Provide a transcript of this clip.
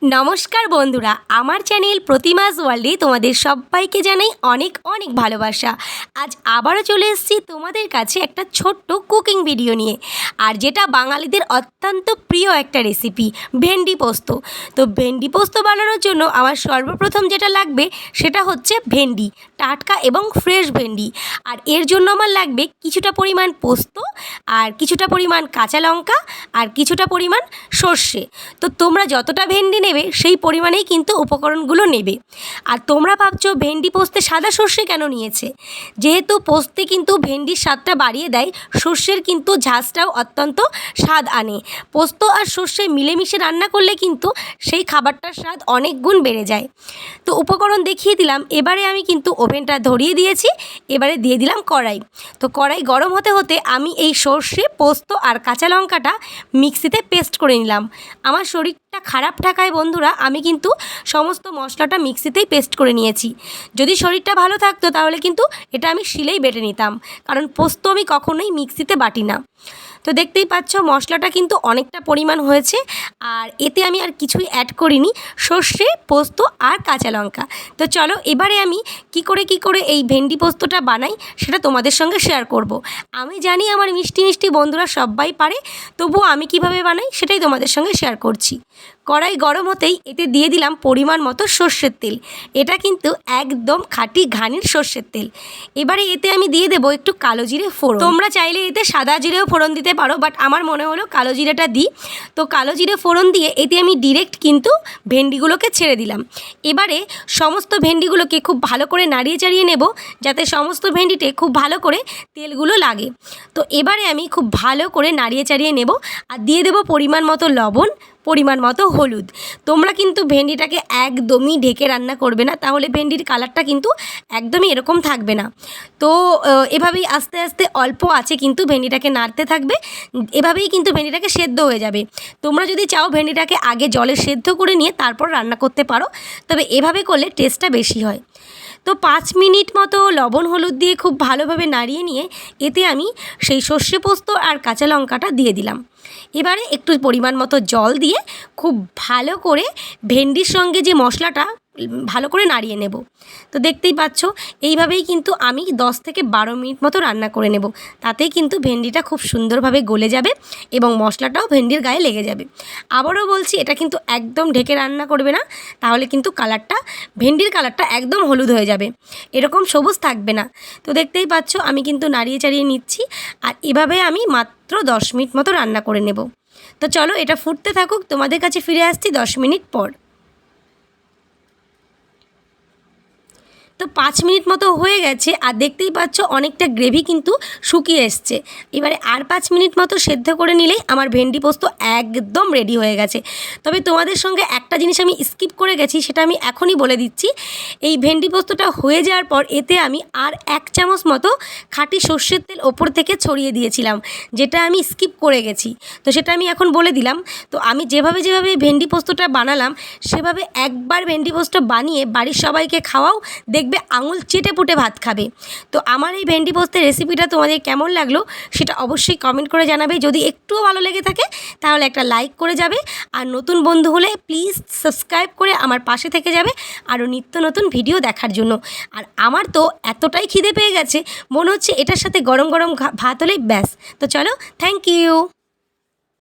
নমস্কার বন্ধুরা, আমার চ্যানেল প্রতিমাস ওয়ার্ল্ডে তোমাদের সবাইকে জানাই অনেক অনেক ভালোবাসা। আজ আবারও চলে এসেছি তোমাদের কাছে একটা ছোট্ট কুকিং ভিডিও নিয়ে, আর যেটা বাঙালিদের অত্যন্ত প্রিয় একটা রেসিপি, ভেন্ডি পোস্ত। তো ভেন্ডি পোস্ত বানানোর জন্য আমার সর্বপ্রথম যেটা লাগবে সেটা হচ্ছে ভেন্ডি, টাটকা এবং ফ্রেশ ভেন্ডি। আর এর জন্য আমার লাগবে কিছুটা পরিমাণ পোস্ত, আর কিছুটা পরিমাণ কাঁচা লঙ্কা, আর কিছুটা পরিমাণ সর্ষে। তো তোমরা যতটা ভেন্ডি নেবে সেই পরিমাণেই কিন্তু উপকরণগুলো নেবে। আর তোমরা ভাবছো ভেন্ডি পোস্তে সাদা সর্ষে কেন নিয়েছে? যেহেতু পোস্তে কিন্তু ভেন্ডির স্বাদটা বাড়িয়ে দেয়, সর্ষের কিন্তু ঝাঁজটাও অত্যন্ত স্বাদ আনে। পোস্ত আর সর্ষে মিলেমিশে রান্না করলে কিন্তু সেই খাবারটার স্বাদ অনেক গুণ বেড়ে যায়। তো উপকরণ দেখিয়ে দিলাম। এবারে আমি কিন্তু ওভেনটা ধরিয়ে দিয়েছি। এবারে দিয়ে দিলাম কড়াই। তো কড়াই গরম হতে হতে আমি এই সর্ষে, পোস্ত আর কাঁচা লঙ্কাটা মিক্সিতে পেস্ট করে নিলাম। আমার শরীরটা খারাপ থাকায় বন্ধুরা আমি কিন্তু সমস্ত মশলাটা মিক্সিতেই পেস্ট করে নিয়েছি। যদি শরীরটা ভালো থাকতো তাহলে কিন্তু এটা আমি শিলেই বেটে নিতাম, কারণ পোস্ত আমি কখনোই মিক্সিতে বাটি না। তো দেখতেই পাচ্ছ মশলাটা কিন্তু অনেকটা পরিমাণ হয়েছে, আর এতে আমি আর কিছুই অ্যাড করিনি, সর্ষে, পোস্ত আর কাঁচা লঙ্কা। তো চলো এবারে আমি কি করে এই ভেন্ডি পোস্তটা বানাই সেটা তোমাদের সঙ্গে শেয়ার করব। আমি জানি আমার মিষ্টি মিষ্টি বন্ধুরা সবাই পারে, তবুও আমি কিভাবে বানাই সেটাই তোমাদের সঙ্গে শেয়ার করছি। কড়াই গরম হতেই এতে দিয়ে দিলাম পরিমাণ মতো সর্ষের তেল। এটা কিন্তু একদম খাঁটি ঘানির সর্ষের তেল। এবারে এতে আমি দিয়ে দেবো একটু কালো জিরে ফোড়ন। তোমরা চাইলে এতে সাদা জিরেও ফোড়ন দিতে পারো, বাট আমার মনে হলো কালো জিরেটা দিই। তো কালো জিরে ফোড়ন দিয়ে এতে আমি ডিরেক্ট কিন্তু ভেন্ডিগুলোকে ছেড়ে দিলাম। এবারে সমস্ত ভেন্ডিগুলোকে খুব ভালো করে নাড়িয়ে চাড়িয়ে নেব, যাতে সমস্ত ভেন্ডিতে খুব ভালো করে তেলগুলো লাগে। তো এবারে আমি খুব ভালো করে নাড়িয়ে চাড়িয়ে নেব, আর দিয়ে দেবো পরিমাণ মতো লবণ, পরিমাণ মতো হলুদ। তোমরা কিন্তু ভেন্ডিটাকে একদমই ঢেকে রান্না করবে না, তাহলে ভেন্ডির কালারটা কিন্তু একদমই এরকম থাকবে না। তো এভাবেই আস্তে আস্তে অল্প আছে কিন্তু ভেন্ডিটাকে নাড়তে থাকবে, এভাবেই কিন্তু ভেন্ডিটাকে সেদ্ধ হয়ে যাবে। তোমরা যদি চাও ভেন্ডিটাকে আগে জলে সেদ্ধ করে নিয়ে তারপর রান্না করতে পারো, তবে এভাবে করলে টেস্টটা বেশি হয়। তো 5 মিনিট মতো লবণ হলুদ দিয়ে খুব ভালোভাবে নাড়িয়ে নিয়ে এতে আমি সেই সর্ষে, পোস্ত আর কাঁচা লঙ্কাটা দিয়ে দিলাম। এবারে একটু পরিমাণ মতো জল দিয়ে খুব ভালো করে ভেন্ডির সঙ্গে যে মশলাটা ভালো করে নাড়িয়ে নেব। তো দেখতেই পাচ্ছ এইভাবেই কিন্তু আমি 10 থেকে 12 মিনিট মতো রান্না করে নেব। তাতেই কিন্তু ভেন্ডিটা খুব সুন্দরভাবে গলে যাবে এবং মশলাটাও ভেন্ডির গায়ে লেগে যাবে। আবারও বলছি, এটা কিন্তু একদম ঢেকে রান্না করবে না, তাহলে কিন্তু ভেন্ডির কালারটা একদম হলুদ হয়ে যাবে, এরকম সবুজ থাকবে না। তো দেখতেই পাচ্ছ আমি কিন্তু নাড়িয়ে চাড়িয়ে নিচ্ছি, আর এভাবে আমি মাত্র 10 মিনিট মতো রান্না করে নেব। তো চলো এটা ফুটতে থাকুক, তোমাদের কাছে ফিরে আসছি 10 মিনিট পর। তো 5 মিনিট মতো হয়ে গেছে, আর দেখতেই পাচ্ছ অনেকটা গ্রেভি কিন্তু শুকিয়ে এসছে। এবারে আর 5 মিনিট মতো সেদ্ধ করে নিলেই আমার ভেন্ডি পোস্ত একদম রেডি হয়ে গেছে। তবে তোমাদের সঙ্গে একটা জিনিস আমি স্কিপ করে গেছি, সেটা আমি এখনই বলে দিচ্ছি। এই ভেন্ডি পোস্তটা হয়ে যাওয়ার পর এতে আমি আর 1 চামচ মতো খাঁটি সর্ষের তেল ওপর থেকে ছড়িয়ে দিয়েছিলাম, যেটা আমি স্কিপ করে গেছি। তো সেটা আমি এখন বলে দিলাম। তো আমি যেভাবে ভেন্ডি পোস্তটা বানালাম সেভাবে একবার ভেন্ডি পোস্ত বানিয়ে বাড়ির সবাইকে খাওয়াও, দেখবে আঙুল চেটে পুটে ভাত খাবে। তো আমার এই ভেন্ডি পোস্তের রেসিপিটা তোমাদের কেমন লাগলো সেটা অবশ্যই কমেন্ট করে জানাবে। যদি একটুও ভালো লেগে থাকে তাহলে একটা লাইক করে যাবে, আর নতুন বন্ধু হলে প্লিজ সাবস্ক্রাইব করে আমার পাশে থেকে যাবে আরও নিত্য নতুন ভিডিও দেখার জন্য। আর আমার তো এতটাই খিদে পেয়ে গেছে, মনে হচ্ছে এটার সাথে গরম গরম ভাত হলেই ব্যাস। তো চলো, থ্যাংক ইউ।